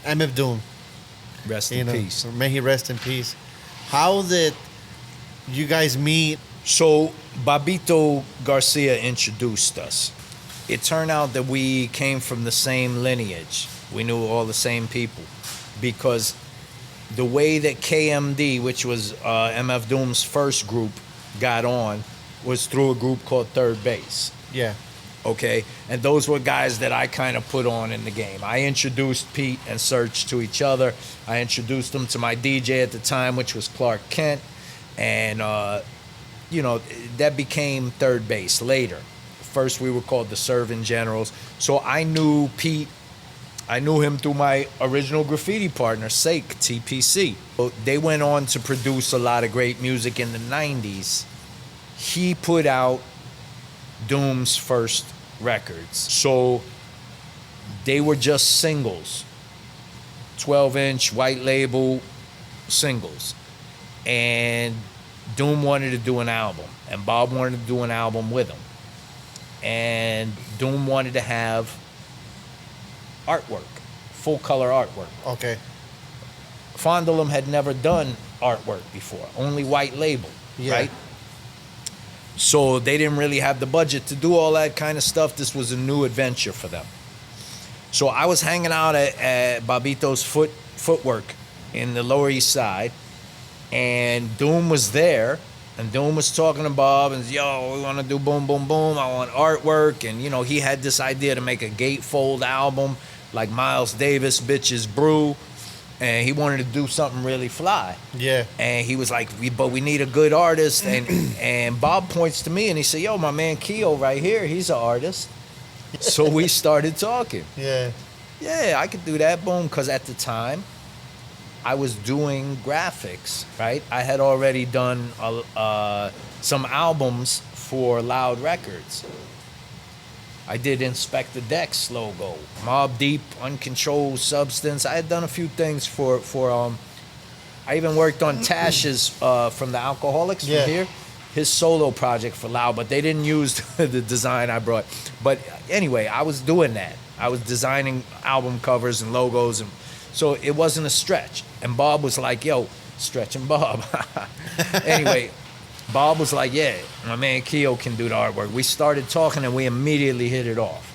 MF Doom. Rest You in know, peace. may he rest in peace. How did you guys meet? So Babito Garcia introduced us. It turned out that we came from the same lineage. We knew all the same people because the way that KMD, which was MF Doom's first group, got on was through a group called Third Base. Yeah. Okay, and those were guys that I kind of put on in the game. I introduced Pete and Serge to each other. I introduced them to my DJ at the time, which was Clark Kent, and that became Third Base later. First, we were called the Serving Generals. So I knew Pete. I knew him through my original graffiti partner, Sake, TPC. So they went on to produce a lot of great music in the 90s. He put out Doom's first records. So they were just singles, 12-inch white label singles. And Doom wanted to do an album, and Bob wanted to do an album with him. And Doom wanted to have artwork, full color artwork. Okay. Fondulum had never done artwork before, only white label, Yeah. right? So they didn't really have the budget to do all that kind of stuff. This was a new adventure for them. So I was hanging out at Babito's Footwork in the Lower East Side, and Doom was there, and Doom was talking to Bob, and yo, we want to do boom, boom, boom. I want artwork, and he had this idea to make a gatefold album like Miles Davis, Bitches Brew, and he wanted to do something really fly. Yeah. And he was like, but we need a good artist. And Bob points to me and he said, yo, my man Keo right here, he's an artist. So we started talking. Yeah. Yeah, I could do that, boom. Because at the time, I was doing graphics, right? I had already done some albums for Loud Records. I did Inspect the Decks logo, Mobb Deep, Uncontrolled Substance. I had done a few things for I even worked on Tash's from the Alcoholics Yeah. from here, his solo project for Loud, but they didn't use the design I brought. But anyway, I was doing that. I was designing album covers and logos, and so it wasn't a stretch. And Bob was like, yo, stretching Bob. Anyway, Bob was like, yeah, my man Keo can do the artwork. We started talking and we immediately hit it off.